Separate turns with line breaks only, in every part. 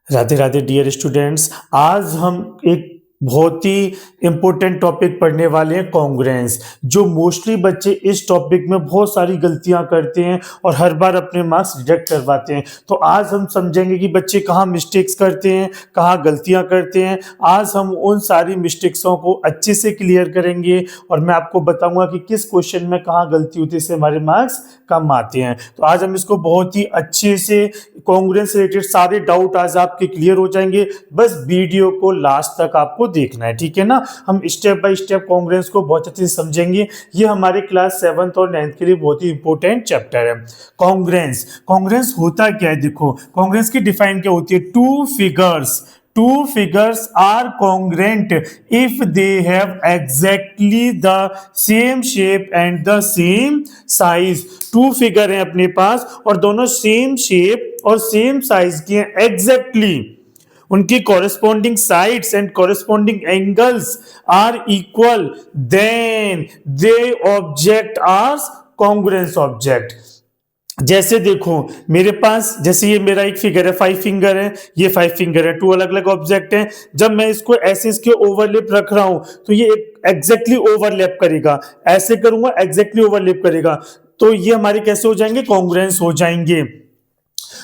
Radhe Radhe dear students. आज हम एक बहुत ही इम्पोर्टेंट टॉपिक पढ़ने वाले हैं, कॉन्ग्रुएंस। जो मोस्टली बच्चे इस टॉपिक में बहुत सारी गलतियां करते हैं और हर बार अपने मार्क्स रिजेक्ट करवाते हैं। तो आज हम समझेंगे कि बच्चे कहाँ मिस्टेक्स करते हैं, कहाँ गलतियां करते हैं। आज हम उन सारी मिस्टेक्सों को अच्छे से क्लियर करेंगे और मैं आपको बताऊंगा कि किस क्वेश्चन में कहाँ गलती होती है, इससे हमारे मार्क्स कम आते हैं। तो आज हम इसको बहुत ही अच्छे से कॉन्ग्रुएंस रिलेटेड सारे डाउट आज आपके क्लियर हो जाएंगे। बस वीडियो को लास्ट तक आपको देखना है, ठीक है ना। हम स्टेप बाय स्टेप कॉन्ग्रुएंस को बहुत अच्छे से समझेंगे। ये हमारे क्लास 7th और 9th के लिए बहुत ही इंपॉर्टेंट चैप्टर है। कॉन्ग्रुएंस कॉन्ग्रुएंस होता क्या है, देखो कॉन्ग्रुएंस की डिफाइन क्या होती है। Two figures are congruent if they have exactly the same shape and the same size। Two figure हैं अपने पास और दोनों सेम शेप और सेम साइज के हैं एग्जैक्टली। उनकी corresponding sides and corresponding angles are equal, then they object are congruence object. जैसे देखो मेरे पास, जैसे ये मेरा एक फिगर है, 5 फिंगर है, ये 5 फिंगर है, 2 अलग अलग ऑब्जेक्ट हैं। जब मैं इसको ऐसे इसके ओवरलैप रख रहा हूं तो ये एग्जैक्टली ओवरलैप करेगा, ऐसे करूंगा एग्जैक्टली ओवरलैप करेगा, तो ये हमारे कैसे हो जाएंगे, कॉन्ग्रुएंस हो जाएंगे।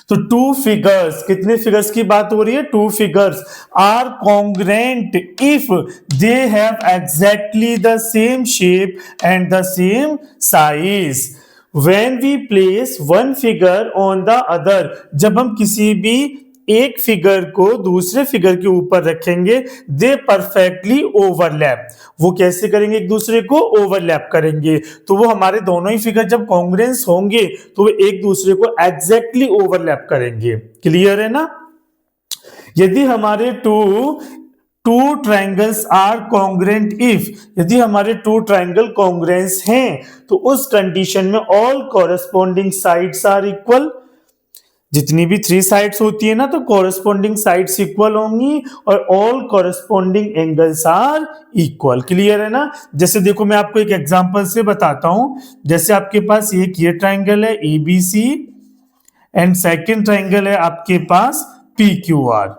तो टू फिगर्स, कितने फिगर्स की बात हो रही है, two figures are congruent if they have exactly the same shape and the same size. When we place one figure on the other, जब हम किसी भी एक फिगर को दूसरे फिगर के ऊपर रखेंगे, दे परफेक्टली ओवरलैप। वो कैसे करेंगे, एक दूसरे को ओवरलैप करेंगे। तो वो हमारे दोनों ही फिगर जब कॉन्ग्रुएंस होंगे तो वो एक दूसरे को एग्जैक्टली ओवरलैप करेंगे। क्लियर है ना। यदि हमारे two triangles are congruent if, यदि हमारे टू ट्रायंगल कॉन्ग्रुएंस हैं तो उस कंडीशन में all corresponding sides are equal. जितनी भी 3 साइड्स होती है ना, तो कॉरेस्पॉन्डिंग साइड्स इक्वल होंगी और all corresponding angles are equal. Clear है ना। जैसे देखो मैं आपको एक एग्जांपल से बताता हूं। जैसे आपके पास एक ये ट्रायंगल है ABC एंड सेकंड ट्रायंगल है आपके पास PQR।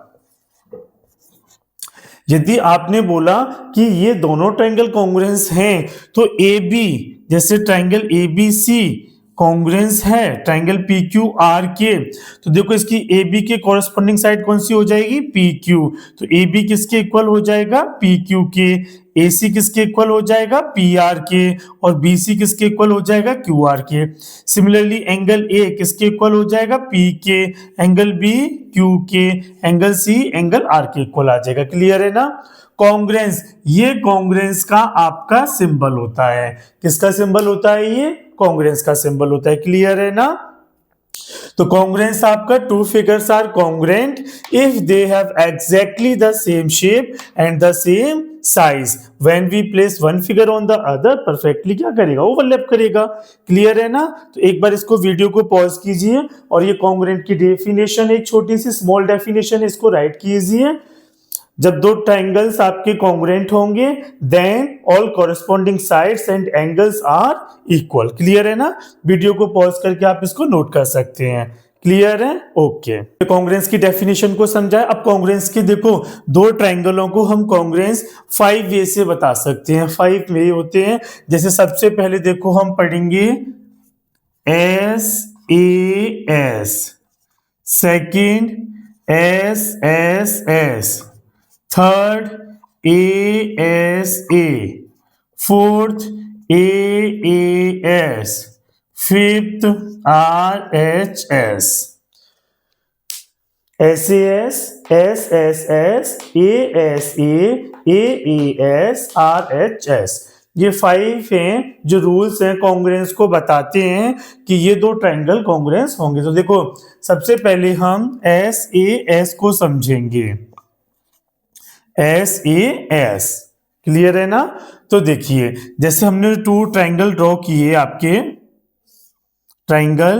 यदि आपने बोला कि ये दोनों ट्रायंगल कॉन्ग्रुएंस हैं तो AB, जैसे ट्रायंगल ABC कॉन्ग्रुएंस है ट्रायंगल PQR के, तो देखो इसकी AB के कॉरेस्पॉन्डिंग साइड कौन सी हो जाएगी, PQ। तो AB किसके इक्वल हो जाएगा, PQ के। AC किसके इक्वल हो जाएगा, PR के। और BC किसके इक्वल हो जाएगा, QR के। सिमिलरली एंगल A किसके इक्वल हो जाएगा, P के। एंगल B Q के। एंगल C एंगल R के इक्वल आ जाएगा। क्लियर है ना। कॉन्ग्रुएंस, ये कॉन्ग्रुएंस का आपका सिंबल होता है। किसका सिंबल होता है, ये कॉन्ग्रुएंस का सिंबल होता है। क्लियर है ना। तो कॉन्ग्रुएंस आपका two figures are congruent if they have exactly the same shape and the same size. When we place one figure on the other, perfectly क्या करेगा, ओवरलैप करेगा। क्लियर है ना। तो एक बार इसको वीडियो को पॉज कीजिए और ये कॉन्ग्रुएंट की डेफिनेशन, एक छोटी सी स्मॉल डेफिनेशन, इसको राइट कीजिए। जब दो ट्रायंगल्स आपके कॉन्ग्रुएंट होंगे then all corresponding sides and angles are equal. Clear है ना। वीडियो को पॉज करके आप इसको नोट कर सकते हैं। क्लियर है, ओके। कॉन्ग्रुएंस की डेफिनेशन को समझाए। अब कॉन्ग्रुएंस के देखो दो ट्रायंगलों को हम कॉन्ग्रुएंस 5 वे से बता सकते हैं। 5 वे होते हैं। जैसे सबसे पहले देखो हम पढ़ेंगे SAS, second SSS, third ASA, fourth AAS, fifth RHS। SAS, SSS, ASA, AAS, RHS, ये 5 हैं जो रूल्स हैं कॉन्ग्रुएंस को बताते हैं कि ये दो ट्रायंगल कॉन्ग्रुएंस होंगे। तो देखो सबसे पहले हम SAS को समझेंगे। SAS क्लियर है ना। तो देखिए जैसे हमने 2 ट्रायंगल ड्रॉ किए आपके, triangle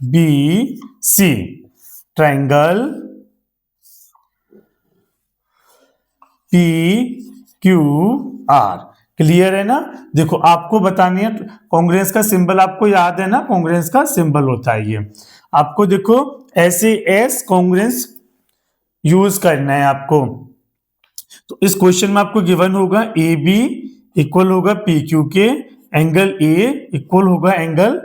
ABC, triangle PQR। Clear है ना। देखो आपको बतानी है कॉन्ग्रुएंस का सिंबल, आपको याद है ना, कॉन्ग्रुएंस का सिंबल होता है ये। आपको देखो SAS कॉन्ग्रुएंस यूज करना है आपको। तो इस क्वेश्चन में आपको गिवन होगा ए बी इक्वल होगा पी क्यू के, एंगल ए इक्वल होगा एंगल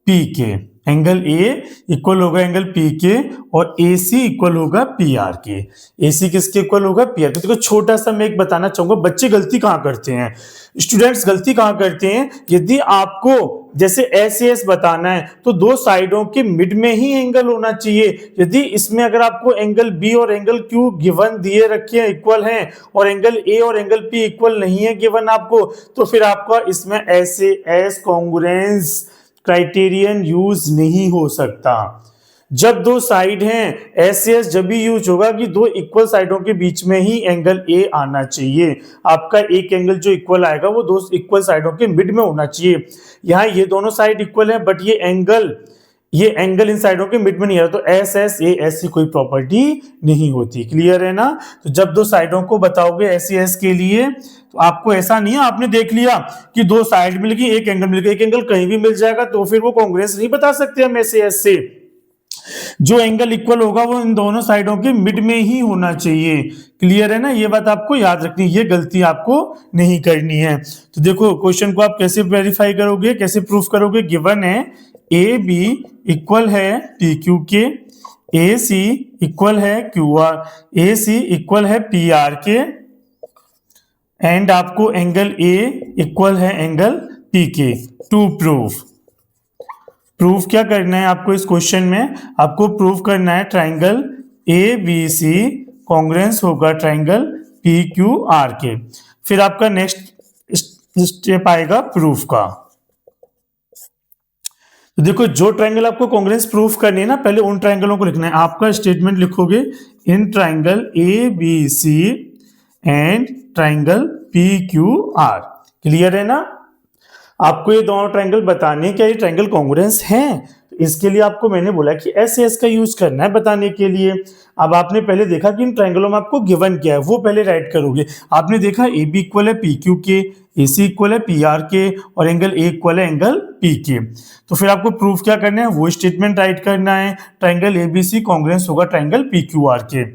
पी के, एंगल ए इक्वल होगा एंगल पी के, और ए सी इक्वल होगा पी आर के। ए सी किसके इक्वल होगा? पी आर के। तो छोटा सा मैं एक बताना चाहूंगा, बच्चे गलती कहाँ करते हैं, स्टूडेंट्स गलती कहाँ करते हैं। यदि आपको जैसे एस एस बताना है तो दो साइडों के मिड में ही एंगल होना चाहिए। यदि इसमें अगर आपको एंगल बी और एंगल क्यू गिवन दिए रखे हैं, इक्वल हैं, और एंगल ए और एंगल पी इक्वल नहीं है गिवन आपको, तो फिर आपका इसमें एस कॉन्ग्रुएंस क्राइटेरियन यूज नहीं हो सकता। जब दो साइड हैं एस जब भी यूज होगा कि दो इक्वल साइडों के बीच में ही एंगल ए आना चाहिए। आपका एक एंगल जो इक्वल आएगा वो दो इक्वल साइडों के मिड में होना चाहिए। यहाँ ये दोनों साइड इक्वल है बट ये एंगल इन साइडों के मिड में नहीं आ रहा, तो एस ए ऐसी कोई प्रॉपर्टी नहीं होती। क्लियर है ना? तो जब दो साइडों को बताओगे एस के लिए तो आपको ऐसा नहीं है आपने देख लिया कि दो साइड मिल गई एक एंगल मिल गया, एक एंगल कहीं भी मिल जाएगा तो फिर वो कॉन्ग्रुएंस नहीं बता सकते हम एस से। जो एंगल इक्वल होगा वो इन दोनों साइडों के मिड में ही होना चाहिए। क्लियर है ना? ये बात आपको याद रखनी है, ये गलती आपको नहीं करनी है। तो देखो क्वेश्चन को आप कैसे वेरीफाई करोगे, कैसे प्रूफ करोगे। गिवन है ए बी इक्वल है पी क्यू के, ए सी इक्वल है Q are, A C equal है पी आर के, एंड आपको एंगल ए इक्वल है एंगल पी के। टू प्रूफ क्या करना है आपको इस क्वेश्चन में, आपको प्रूफ करना है triangle A B C congruence होगा ट्राइंगल पी क्यू आर के। फिर आपका नेक्स्ट स्टेप आएगा प्रूफ का। तो देखो जो ट्राइंगल आपको कॉन्ग्रुएंस प्रूफ करनी है ना, पहले उन ट्राइंगलों को लिखना है। आपका स्टेटमेंट लिखोगे in triangle A B C and triangle P Q R. Clear है ना? आपको ये दोनों ट्रायंगल बताने क्या ये ट्रायंगल कॉन्ग्रुएंस हैं, इसके लिए आपको मैंने बोला कि एस का यूज करना है बताने के लिए। अब आपने पहले देखा कि इन ट्रायंगलों में आपको गिवन क्या है वो पहले राइट करोगे। आपने देखा ए बी इक्वल है पी क्यू के, ए सी इक्वल है पी आर के, और एंगल ए इक्वल है एंगल पी के। तो फिर आपको प्रूफ क्या करना है, वो स्टेटमेंट राइट करना है। Triangle A B C congruence होगा ट्रायंगल पी क्यू आर के,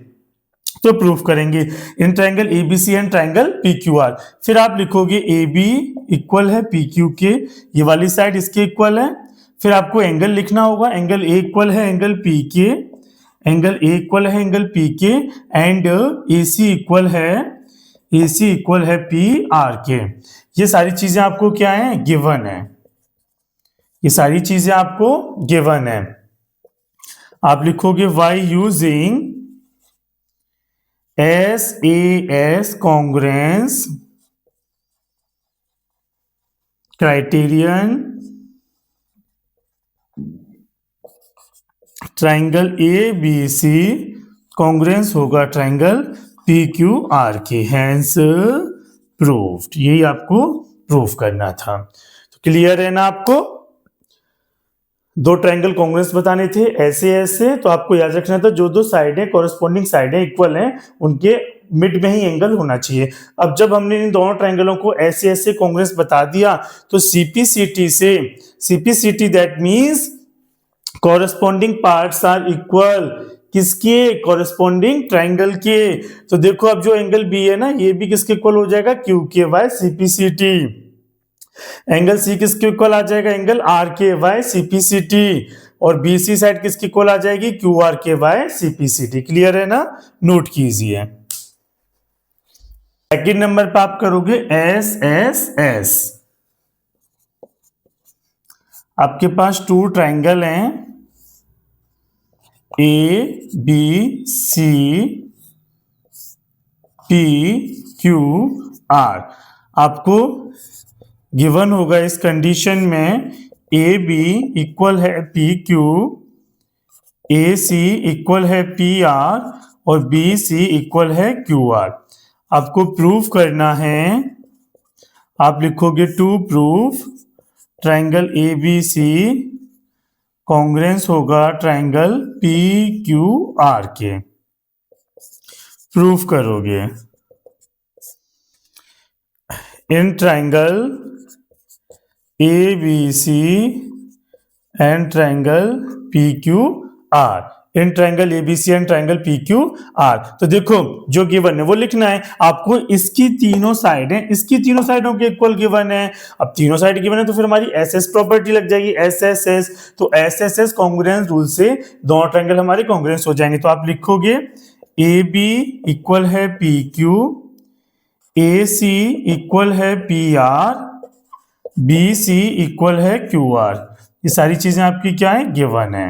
तो प्रूफ करेंगे in triangle ABC and triangle PQR. फिर आप लिखोगे ए बी इक्वल है पी क्यू के, ये वाली साइड इसके इक्वल है। फिर आपको एंगल लिखना होगा, एंगल ए इक्वल है एंगल पी के, एंगल ए इक्वल है एंगल पी के, एंड ए सी इक्वल है पी आर के। ये सारी चीजें आपको क्या है, गिवन है। ये सारी चीजें आपको गिवन है। आप लिखोगे Y using SAS congruence criterion triangle ABC congruence होगा ट्राइंगल PQR के, हैंस प्रूव्ड। यही आपको प्रूफ करना था। तो क्लियर है ना? आपको दो ट्रायंगल कॉन्ग्रुएंस बताने थे ऐसे, तो आपको याद रखना था जो दो साइडें कोरिस्पोंडिंग साइडें इक्वल हैं उनके मिड में ही एंगल होना चाहिए। अब जब हमने इन दोनों ट्रायंगलों को ऐसे कॉन्ग्रुएंस बता दिया तो CPCT that means corresponding parts are equal. किसके? कोरिस्पोंडिंग ट्रायंगल के। तो देखो अब जो एंगल बी है ना, ये भी किसके इक्वल हो जाएगा, क्यू के वाई सीपीसीटी। एंगल सी किसके इक्वल आ जाएगा, एंगल आर के वाई सीपीसीटी। और बीसी साइड किसकी इक्वल आ जाएगी, क्यू आर के वाई सीपीसीटी। क्लियर है ना? नोट कीजिए। सेकंड नंबर पे आप करोगे एस। आपके पास टू ट्रायंगल हैं A B C P Q R. आपको गिवन होगा इस कंडीशन में ए बी इक्वल है P Q, A C equal है पी आर, और बी सी इक्वल है क्यू आर। आपको प्रूफ करना है। आप लिखोगे to proof triangle A B C congruence होगा ट्रायंगल पी क्यू आर के। प्रूफ करोगे in triangle ABC and triangle PQR R, in triangle ABC and triangle PQ are. तो देखो जो गिवन है वो लिखना है आपको, इसकी तीनों साइड है, इसकी तीनों साइडों के इक्वल गिवन है। अब तीनों साइड गिवन है तो फिर हमारी एस एस प्रॉपर्टी लग जाएगी, एस एस एस। तो S S S congruence rule से दोनों ट्रायंगल हमारे कॉन्ग्रुएंस हो जाएंगे। तो आप लिखोगे ए बी इक्वल है P Q, A C equal है P R, B C equal है क्यू आर। ये सारी चीजें आपकी क्या है, गिवन है।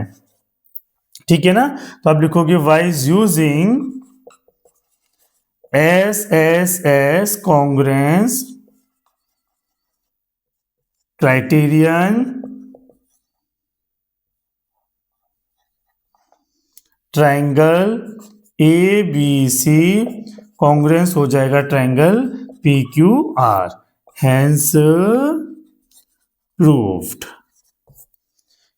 ठीक है ना। तो आप लिखोगे wise using S S S congruence criterion triangle A B C congruence हो जाएगा triangle P Q R, hence proved.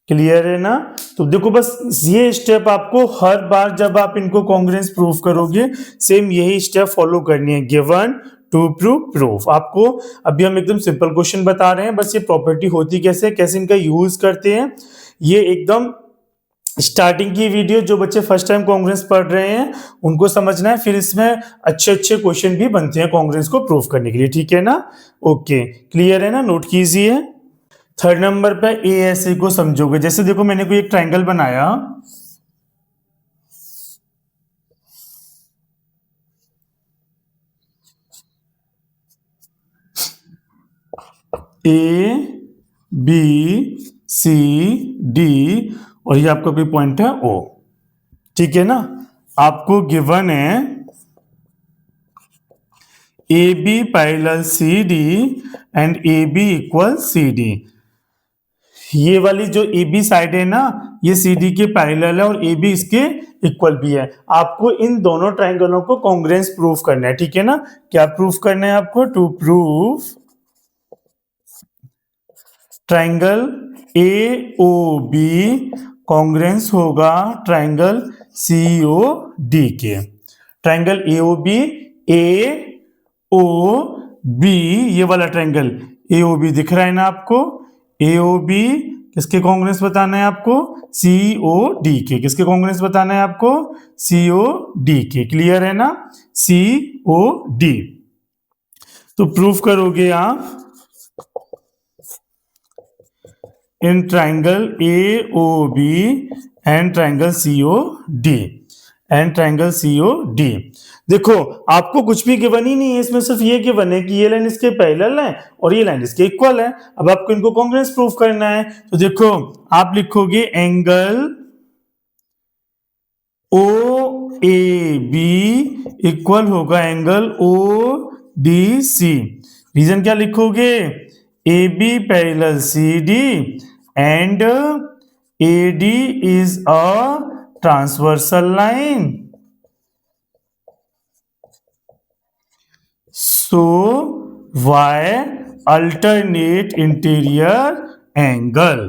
Clear है ना। तो देखो बस ये स्टेप आपको हर बार जब आप इनको कॉन्ग्रुएंस प्रूफ करोगे सेम यही स्टेप फॉलो करनी है, गिवन टू प्रूव प्रूफ। आपको अभी हम एकदम सिंपल क्वेश्चन बता रहे हैं, बस ये प्रॉपर्टी होती कैसे, कैसे इनका यूज करते हैं, ये एकदम स्टार्टिंग की वीडियो जो बच्चे फर्स्ट टाइम कॉन्ग्रुएंस पढ़ रहे हैं उनको समझना है, फिर इसमें अच्छे अच्छे क्वेश्चन भी बनते हैं कॉन्ग्रुएंस को प्रूफ करने के लिए। ठीक है ना, ओके क्लियर है ना, नोट कीजिए। थर्ड नंबर पे ए एस ए को समझोगे। जैसे देखो मैंने कोई एक ट्रायंगल बनाया, ए बी सी डी और ये आपका कोई पॉइंट है ओ। ठीक है ना, आपको गिवन है A B parallel C D and A B equal C D. ये वाली जो ए बी साइड है ना ये सी डी के पैरेलल है और ए बी इसके इक्वल भी है। आपको इन दोनों ट्रायंगलों को कॉन्ग्रुएंस प्रूफ करना है। ठीक है ना, क्या प्रूफ करना है आपको, to proof triangle A O B congruence होगा ट्रायंगल सी ओ डी के। Triangle A O B, A O B, ये वाला ट्रायंगल ए ओ बी दिख रहा है ना आपको, ए ओ बी किसके कॉन्ग्रुएंस बताना है आपको, सी ओ डी के। किसके कॉन्ग्रुएंस बताना है आपको, सी ओ डी के। क्लियर है ना, सी ओ डी। तो प्रूफ करोगे आप in triangle A O B and triangle C O D and triangle C O D. देखो आपको कुछ भी गिवन ही नहीं है इसमें, सिर्फ ये गिवन है कि ये लाइन इसके पैरेलल है और ये लाइन इसके इक्वल है। अब आपको इनको कॉन्ग्रुएंस प्रूफ करना है। तो देखो आप लिखोगे angle O A B equal होगा angle O D C. Reason क्या लिखोगे, A B parallel C D and A D is a transversal line, so y alternate interior angle,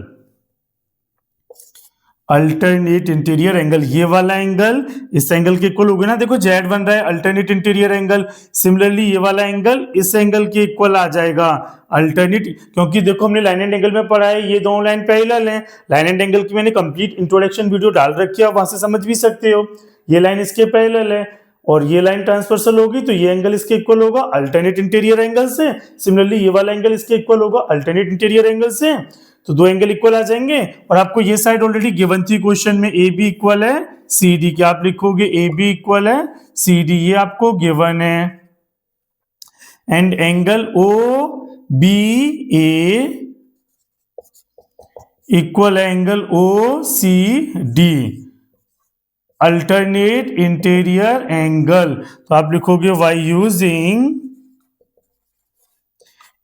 alternate interior angle ये वाला एंगल इस angle के equal होगा ना। देखो जेड बन रहा है अल्टरनेट इंटीरियर एंगल, सिमिलरली ये वाला एंगल इस एंगल के इक्वल आ जाएगा अल्टरनेट, क्योंकि देखो हमने लाइन एंड एंगल में पढ़ा है ये दोनों लाइन पैरेलल हैं। लाइन एंड एंगल की मैंने कंप्लीट इंट्रोडक्शन वीडियो डाल रखी है, वहां से समझ भी सकते हो। ये लाइन इसके पैरेलल है और ये लाइन ट्रांसवर्सल होगी तो ये एंगल इसके इक्वल होगा अल्टरनेट इंटीरियर एंगल से, सिमिलरली ये वाला एंगल इसके इक्वल होगा अल्टरनेट इंटीरियर एंगल से। तो दो एंगल इक्वल आ जाएंगे और आपको ये साइड ऑलरेडी गिवन थी क्वेश्चन में, ए बी इक्वल है सी डी। क्या आप लिखोगे, ए बी इक्वल है सी डी, ये आपको गिवन है। And angle O B A equal है angle O C D, alternate interior angle. तो आप लिखोगे Y using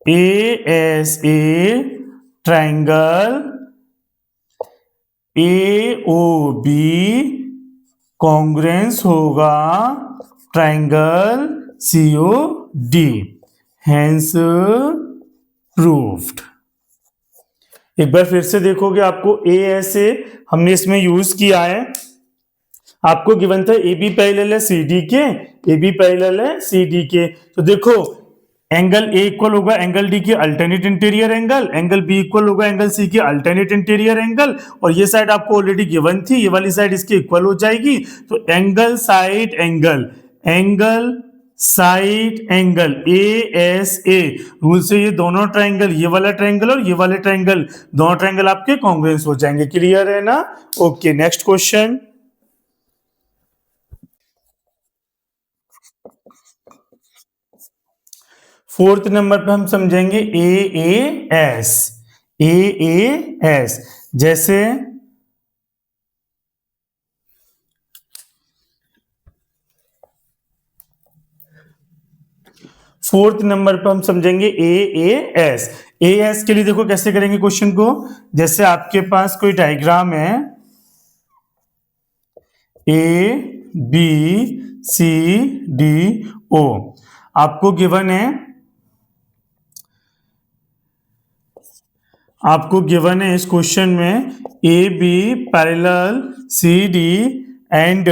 A S A triangle A O B congruence होगा triangle C O D, hence proved. एक बार फिर से देखोगे आपको ए एस ए हमने इसमें यूज किया है। आपको गिवन था ए बी पैरेलल है सी डी के, ए बी पैरेलल है सी डी के। तो देखो एंगल ए इक्वल होगा एंगल डी के alternate interior angle, angle B equal होगा एंगल सी के अल्टरनेट इंटीरियर एंगल, और ये साइड आपको ऑलरेडी गिवन थी, ये वाली साइड इसके इक्वल हो जाएगी। तो angle side angle, angle side angle A S a rule से ये दोनों ट्रायंगल, ये वाला ट्रायंगल और ये वाले ट्रायंगल, दोनों ट्रायंगल आपके कॉन्ग्रुएंस हो जाएंगे। क्लियर है ना? Okay, next question. Fourth number पे हम समझेंगे ए एस, ए एस। जैसे फोर्थ नंबर पे हम समझेंगे एस। एस के लिए देखो कैसे करेंगे क्वेश्चन को। जैसे आपके पास कोई डायग्राम है, A B C D O, आपको गिवन है, आपको गिवन है इस क्वेश्चन में A B parallel C D and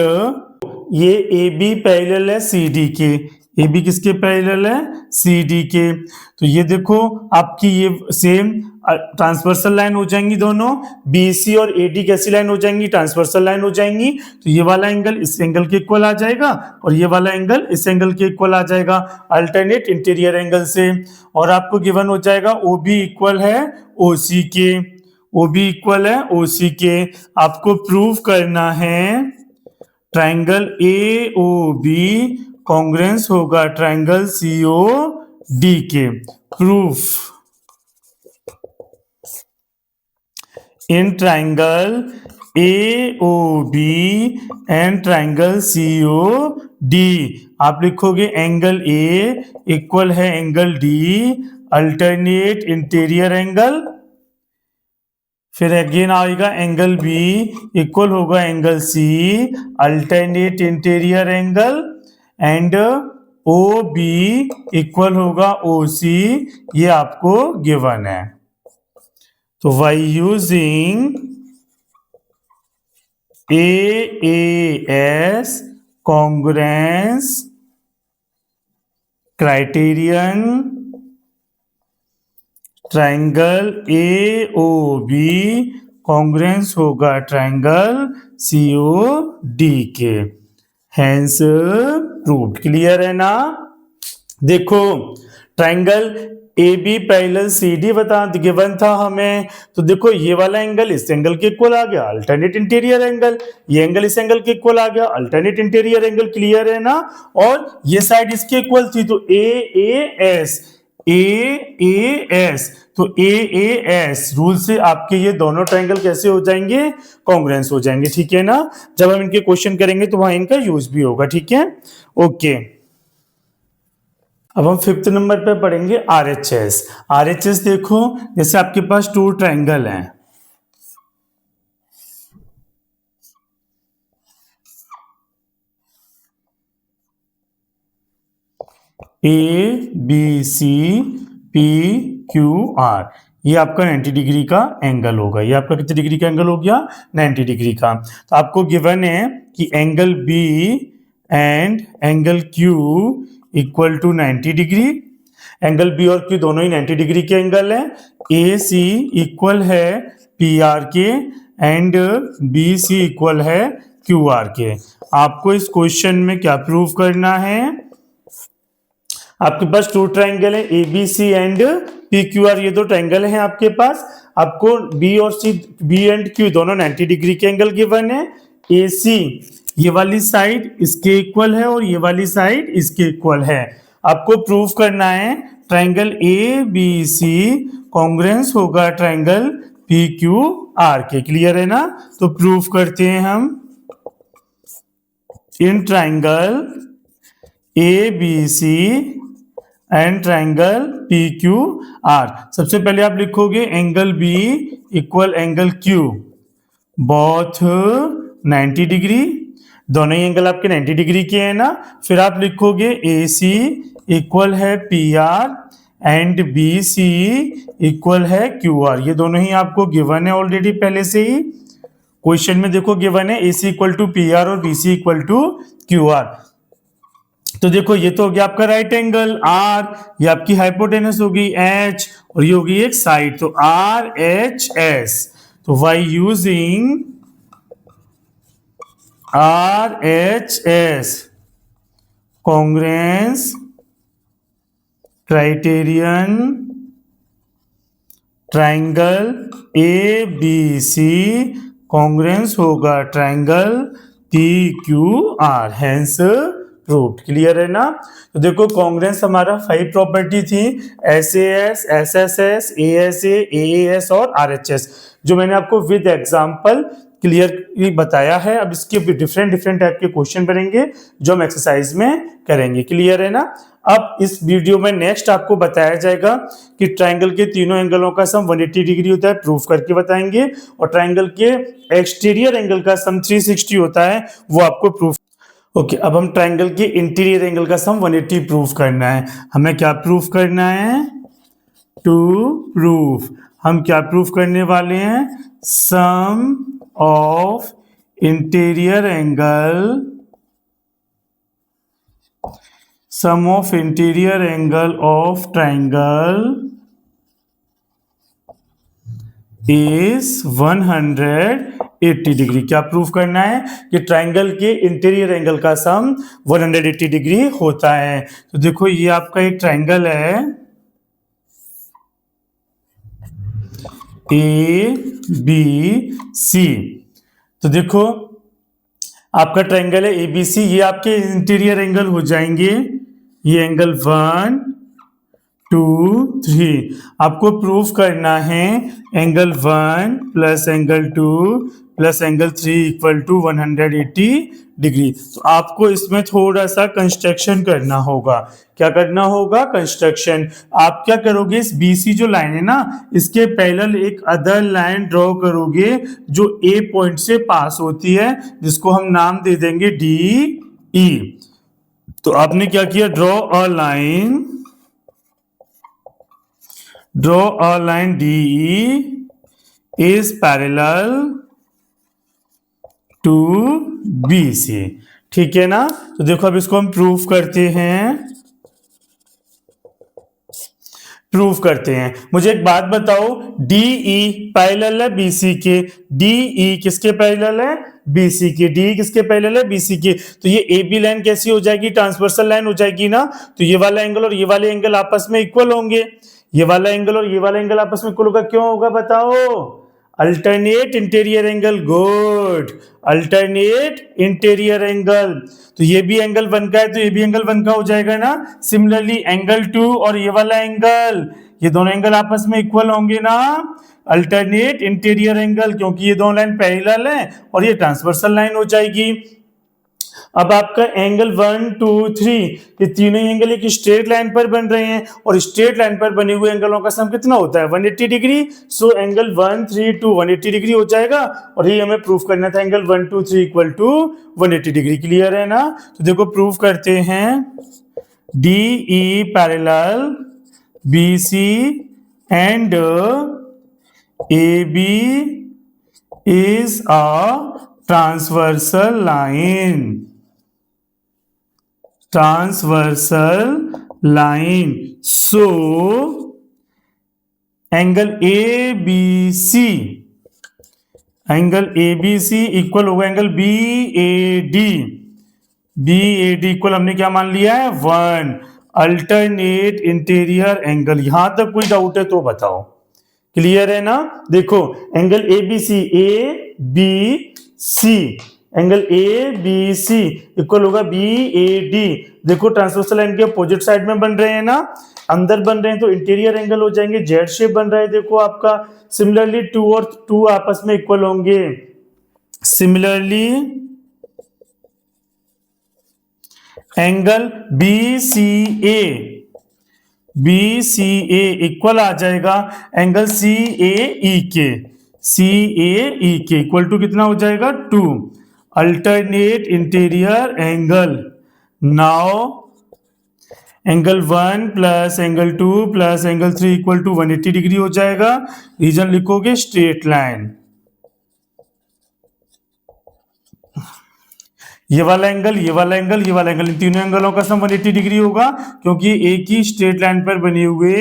ये ए बी पैरेलल है सी डी के, ए बी किसके पैरेलल है? सी डी के। तो ये देखो आपकी ये सेम ट्रांसवर्सल लाइन हो जाएंगी दोनों, बी सी और ए डी कैसी लाइन हो जाएंगी? ट्रांसवर्सल लाइन हो जाएंगी। तो ये वाला एंगल इस एंगल के इक्वल आ जाएगा और ये वाला एंगल इस एंगल के इक्वल आ जाएगा अल्टरनेट इंटीरियर एंगल से। और आपको गिवन हो जाएगा ओ बी इक्वल है ओ सी के, ओ बी इक्वल है ओ सी के। आपको प्रूव करना है triangle A O B congruence होगा ट्रायंगल सी ओ डी के। Proof in triangle A O B and triangle C O D. आप लिखोगे एंगल ए इक्वल है angle D alternate interior angle, फिर अगेन आएगा एंगल बी इक्वल होगा angle C alternate interior angle, and O B equal होगा O C, ये आपको given है। तो by using A S congruence criterion, triangle A O B congruence होगा triangle C O D के। Hence proved. Clear है ना? देखो triangle A B parallel C D बता गिवन था हमें, तो देखो ये वाला एंगल इस एंगल के इक्वल आ गया अल्टरनेट इंटीरियर एंगल, ये एंगल इस एंगल के इक्वल आ गया अल्टरनेट इंटीरियर एंगल। क्लियर है ना? और ये साइड इसके इक्वल थी, तो ए एस, तो ए एस रूल से आपके ये दोनों ट्रायंगल कैसे हो जाएंगे? कॉन्ग्रुएंस हो जाएंगे। ठीक है ना? जब हम इनके क्वेश्चन करेंगे तो वहां इनका यूज भी होगा। ठीक है? ओके, अब हम फिफ्थ नंबर पे पढ़ेंगे आरएचएस। आरएचएस देखो, जैसे आपके पास टू ट्रायंगल हैं, A B C P Q R, ये आपका 90 डिग्री का एंगल होगा। ये आपका कितने डिग्री का एंगल हो गया? 90 डिग्री का। तो आपको गिवन है कि angle B and angle Q equal to 90 degree. Angle B और क्यू दोनों ही 90 डिग्री के एंगल है। ए सी इक्वल है पी आर के एंड बी सी इक्वल है क्यू आर के। आपको इस क्वेश्चन में क्या प्रूव करना है? आपके पास टू ट्रायंगल है A B C and P Q R, ये दो ट्रायंगल हैं आपके पास। आपको बी और सी, बी एंड क्यू दोनों 90 डिग्री के एंगल गिवन है। ए सी ये वाली साइड इसके इक्वल है और ये वाली साइड इसके इक्वल है। आपको प्रूव करना है triangle A B C congruence होगा ट्रायंगल पी क्यू आर के। क्लियर है ना? तो प्रूव करते हैं हम इन triangle A B C and triangle P Q R. सबसे पहले आप लिखोगे angle B equal angle Q both 90 degree, दोनों ही एंगल आपके 90 डिग्री के हैं ना। फिर आप लिखोगे ए सी इक्वल है P R and B C equal है क्यू आर, ये दोनों ही आपको गिवन है ऑलरेडी पहले से ही। क्वेश्चन में देखो गिवन है A C equal to P R और B C equal to Q R. तो देखो ये तो हो गया आपका राइट एंगल आर, ये आपकी हाइपोटेनस होगी एच, और ये होगी एक साइड, तो आर एच एस। तो by using R H S congruence criterion triangle A B C congruence होगा triangle P Q R, hence proved. Clear है ना? तो देखो कॉन्ग्रुएंस हमारा 5 प्रॉपर्टी थी, S S, S S S, A S S और R H S, जो मैंने आपको विद एग्जाम्पल क्लियरली बताया है। अब इसके डिफरेंट डिफरेंट टाइप के क्वेश्चन बनेंगे जो हम एक्सरसाइज में करेंगे। क्लियर है ना? अब इस वीडियो में नेक्स्ट आपको बताया जाएगा कि ट्राइंगल के तीनों एंगलों का सम 180 डिग्री होता है, प्रूफ करके बताएंगे, और ट्राइंगल के एक्सटीरियर एंगल का सम 360 होता है, वो आपको प्रूफ। ओके, अब हम ट्राइंगल के इंटीरियर एंगल का सम 180 प्रूफ करना है। हमें क्या प्रूफ करना है? टू प्रूफ, हम क्या प्रूफ करने वाले हैं? Sum of interior angle, sum of interior angle of triangle is 180 degree. क्या प्रूफ करना है? कि ट्राइंगल के इंटीरियर एंगल का सम 180 डिग्री होता है। तो देखो ये आपका एक ट्राइंगल है ए बी सी। तो देखो आपका ट्राइंगल है एबीसी, ये आपके इंटीरियर एंगल हो जाएंगे, ये एंगल 1 2 3। आपको प्रूफ करना है angle 1 plus angle 2 plus angle 3 equal to 180 degree. तो आपको इसमें थोड़ा सा कंस्ट्रक्शन करना होगा। क्या करना होगा? कंस्ट्रक्शन। आप क्या करोगे? इस बीसी जो लाइन है ना, इसके पैरेलल एक अदर लाइन ड्रॉ करोगे जो ए पॉइंट से पास होती है, जिसको हम नाम दे देंगे डी ई। तो आपने क्या किया? Draw a line, draw a line D E is parallel to B C. ठीक है ना? तो देखो अब इसको हम प्रूफ करते हैं, प्रूफ करते हैं। मुझे एक बात बताओ, डीई पैरेलल है बीसी के, डीई किसके पैरेलल है? बीसी के। डी किसके पैरेलल है? बीसी के। तो ये ए बी लाइन कैसी हो जाएगी? ट्रांसवर्सल लाइन हो जाएगी ना। तो ये वाला एंगल और ये वाले एंगल आपस में इक्वल होंगे, ये वाला एंगल और ये वाला एंगल आपस में इक्वल होगा। क्यों होगा बताओ? Alternate interior angle. Good, alternate interior angle. तो ये भी एंगल 1 का है, तो ये भी एंगल 1 का हो जाएगा ना। सिमिलरली एंगल 2 और ये वाला एंगल, ये दोनों एंगल आपस में इक्वल होंगे ना। अल्टरनेट इंटीरियर एंगल, क्योंकि ये दोनों लाइन पैरेलल है और ये ट्रांसवर्सल लाइन हो जाएगी। अब आपका एंगल 1 2 3, ये तीनों एंगल एक स्ट्रेट लाइन पर बन रहे हैं, और स्ट्रेट लाइन पर बने हुए एंगलों का सम कितना होता है? 180 डिग्री। सो एंगल 1 3 2 180 डिग्री हो जाएगा, और ये हमें प्रूफ करना था angle 1 2 3 equal to 180 degree. Clear है ना? तो देखो प्रूफ करते हैं, D E parallel B C and A B is a transversal line, transversal line. So angle A B C, angle A B C equal होगा angle B A D, B A D equal हमने क्या मान लिया है? 1। Alternate interior angle. यहां तक कोई doubt है तो बताओ। क्लियर है ना? देखो angle A B C, A B C, angle A B C equal होगा बी ए डी। देखो ट्रांसवर्सल लाइन के अपोजिट साइड में बन रहे हैं ना, अंदर बन रहे हैं, तो इंटीरियर एंगल हो जाएंगे, जेड शेप बन रहा है देखो आपका। सिमिलरली 2 और 2 आपस में इक्वल होंगे। Similarly angle B C A, B C A equal आ जाएगा एंगल सी ए ई के, सी ए ई के इक्वल टू कितना हो जाएगा? 2। Alternate interior angle. Now angle 1 plus angle 2 plus angle 3 equal to 180 degree हो जाएगा। रीजन लिखोगे स्ट्रेट लाइन। ये वाला एंगल, ये वाला एंगल, ये वाला एंगल, इन तीनों एंगलों का सम 180 डिग्री होगा, क्योंकि एक ही स्ट्रेट लाइन पर बने हुए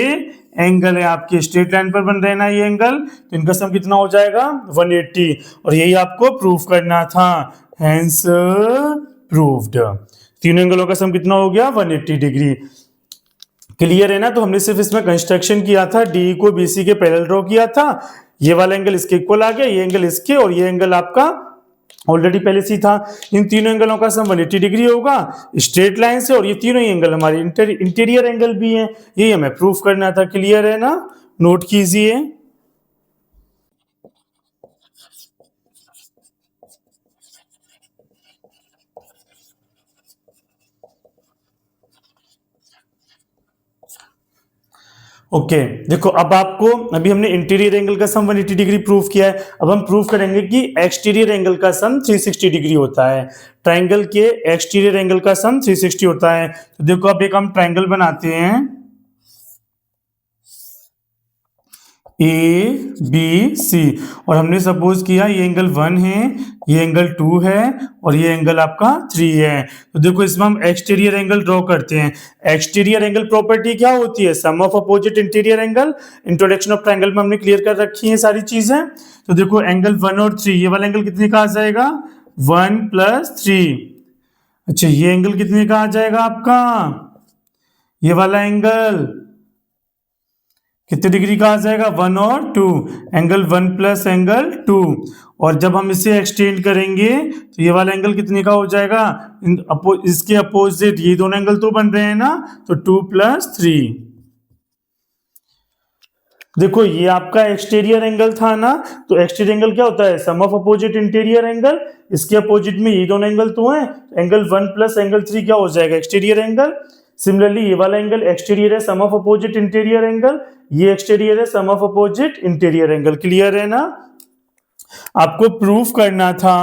एंगल है। आपके स्ट्रेट लाइन पर बन रहे ना ये एंगल, तो इनका सम कितना हो जाएगा 180, और यही आपको प्रूफ करना था, हेंस प्रूव्ड। तीनों एंगलों का सम कितना हो गया 180 डिग्री। क्लियर है ना? तो हमने सिर्फ इसमें कंस्ट्रक्शन किया था, डी को बीसी के पैरेलल ड्रॉ किया था, ये वाला एंगल इसके इक्वल आ गया, ये एंगल इसके, और ये एंगल आपका ऑलरेडी पहले से ही था। इन तीनों एंगलों का सम 180 डिग्री होगा स्ट्रेट लाइन से, और ये तीनों ही एंगल हमारे इंटीरियर एंगल भी हैं, यही हमें प्रूफ करना था। क्लियर है ना? नोट कीजिए। ओके देखो, अब आपको, अभी हमने इंटीरियर एंगल का सम 180 डिग्री प्रूफ किया है, अब हम प्रूफ करेंगे कि एक्सटीरियर एंगल का सम 360 डिग्री होता है। ट्राइंगल के एक्सटीरियर एंगल का सम 360 होता है। तो देखो, अब एक हम ट्राइंगल बनाते हैं, ए बी सी, और हमने सपोज किया ये एंगल 1 है, ये एंगल 2 है, और ये एंगल आपका 3 है। तो देखो, इसमें हम एक्सटीरियर एंगल ड्रॉ करते हैं। एक्सटीरियर एंगल प्रॉपर्टी क्या होती है? Sum of opposite interior angle. Introduction of triangle में हमने क्लियर कर रखी है सारी चीजें। तो देखो, एंगल 1 और 3, ये वाला एंगल कितने का आ जाएगा 1 + 3। अच्छा, ये एंगल कितने का आ जाएगा आपका, ये वाला एंगल कितने डिग्री का आ जाएगा 1 और 2, एंगल 1 + एंगल 2। और जब हम इसे एक्सटेंड करेंगे तो ये वाला एंगल कितने का हो जाएगा, इसके अपोजिट, ये दोनों एंगल तो बन रहे हैं ना, तो 2 + 3। देखो, ये आपका एक्सटीरियर एंगल था ना, तो एक्सटीरियर एंगल क्या होता है, sum of opposite interior angle. इसके अपोजिट में ये दोनों एंगल तो हैं, एंगल 1 + एंगल 3 क्या हो जाएगा, एक्सटीरियर एंगल। सिमिलरली ये वाला एंगल एक्सटीरियर है, sum of opposite interior angle, ये एक्सटीरियर है, sum of opposite interior angle. Clear है ना? आपको प्रूफ करना था,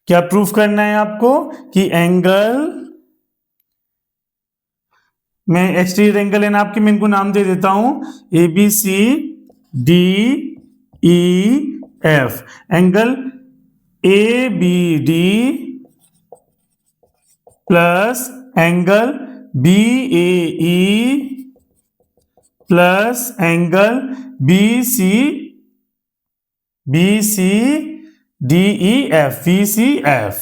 क्या प्रूफ करना है आपको, कि एंगल, मैं एक्सटीरियर एंगल है ना आपके, मैं इनको नाम दे देता हूं ABC DEF, angle ABD plus angle BAE plus angle VCDEF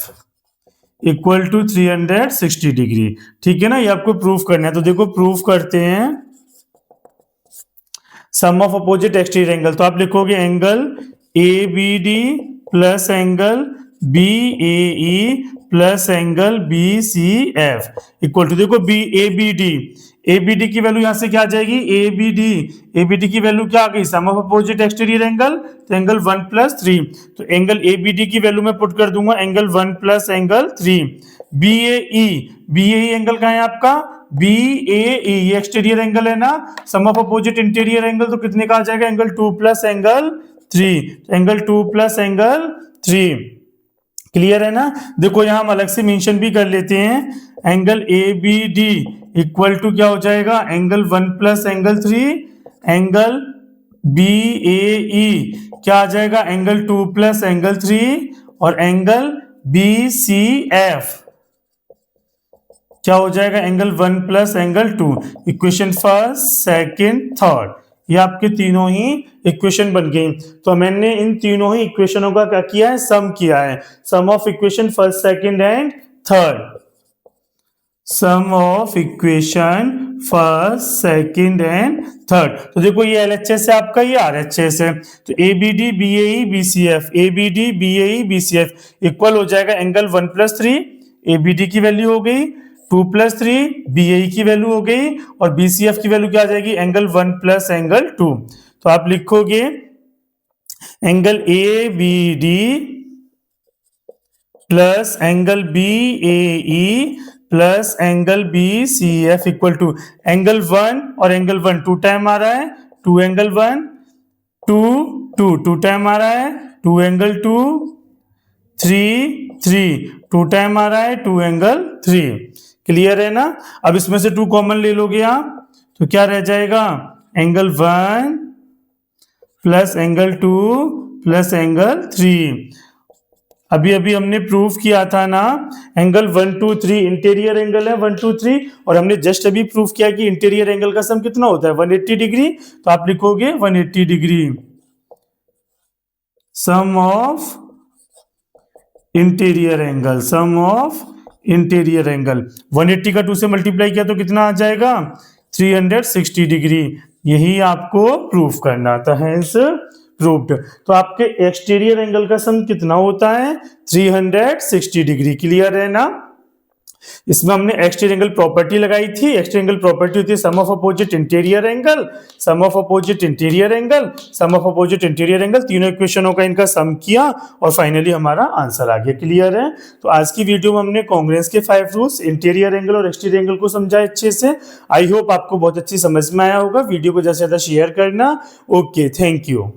equal to 360 degree. ठीक है ना? ये आपको प्रूफ करना है। तो देखो, प्रूफ करते हैं sum of opposite exterior angle. तो आप लिखोगे angle ABD plus angle BAE plus angle BCF equal to, देखो ABD की वैल्यू यहां से क्या आ जाएगी, ABD की वैल्यू क्या आ गई, सम ऑफ अपोजिट एक्सटीरियर एंगल, तो एंगल 1 + 3। तो एंगल ABD की वैल्यू मैं पुट कर दूंगा एंगल 1 + एंगल 3। BAE एंगल कहां है आपका, BAE ये एक्सटीरियर एंगल है ना, सम ऑफ अपोजिट इंटीरियर एंगल, तो कितने का आ जाएगा, angle 2 + angle 3, angle 2 + angle 3। Clear है ना? देखो, यहां हम अलग से मेंशन भी कर लेते हैं, एंगल ABD इक्वल टू क्या हो जाएगा, एंगल 1 + एंगल 3, एंगल BAE क्या आ जाएगा, एंगल 2 + एंगल 3, और एंगल BCF क्या हो जाएगा, angle 1 + angle 2। Equation first, second, third, ये आपके तीनों ही इक्वेशन बन गई। तो मैंने इन तीनों ही इक्वेशनों का क्या किया है, सम किया है, sum of equation first, second and third, sum of equation first, second and third. तो देखो, ये LHS है आपका, ये RHS है, तो ABD BAE BCF, ABD BAE BCF equal हो जाएगा एंगल 1 + 3, ABD की वैल्यू हो गई, 2 + 3 BAE की वैल्यू हो गई, और BCF की वैल्यू क्या आ जाएगी, एंगल 1 + एंगल 2। तो आप लिखोगे angle ABD plus angle BAE plus angle BCF equal to angle 1 और एंगल 1 2 टाइम आ रहा है, 2 एंगल 1, 2 टाइम आ रहा है, 2 एंगल 2, 3 2 टाइम आ रहा है, 2 एंगल 3। क्लियर है ना? अब इसमें से 2 कॉमन ले लोगे आप, तो क्या रह जाएगा, angle 1 plus angle 2 plus angle 3। अभी अभी हमने प्रूव किया था ना, एंगल 1 2 3 इंटीरियर एंगल है 1 2 3, और हमने जस्ट अभी प्रूव किया कि इंटीरियर एंगल का सम कितना होता है 180 डिग्री। तो आप लिखोगे 180 degree sum of interior angle, sum of interior angle 180 का 2 से मल्टीप्लाई किया तो कितना आ जाएगा 360 डिग्री। यही आपको प्रूफ करना था, हेंस प्रूव्ड। तो आपके एक्सटीरियर एंगल का सम कितना होता है 360 डिग्री। क्लियर है ना। इसमें हमने एक्सटीरियर एंगल प्रॉपर्टी लगाई थी। एक्सटीरियर एंगल प्रॉपर्टी होती है sum of opposite interior angle, sum of opposite interior angle, sum of opposite interior angle. तीनों इक्वेशनों का इनका सम किया और फाइनली हमारा आंसर आ गया। क्लियर है। तो आज की वीडियो में हमने कांग्रेंस के 5 रूल्स, इंटीरियर एंगल और एक्सटीरियर एंगल को समझा अच्छे से। आई होप आपको बहुत अच्छी समझ में आया होगा। वीडियो को ज्यादा से ज्यादा शेयर करना। Okay, thank you.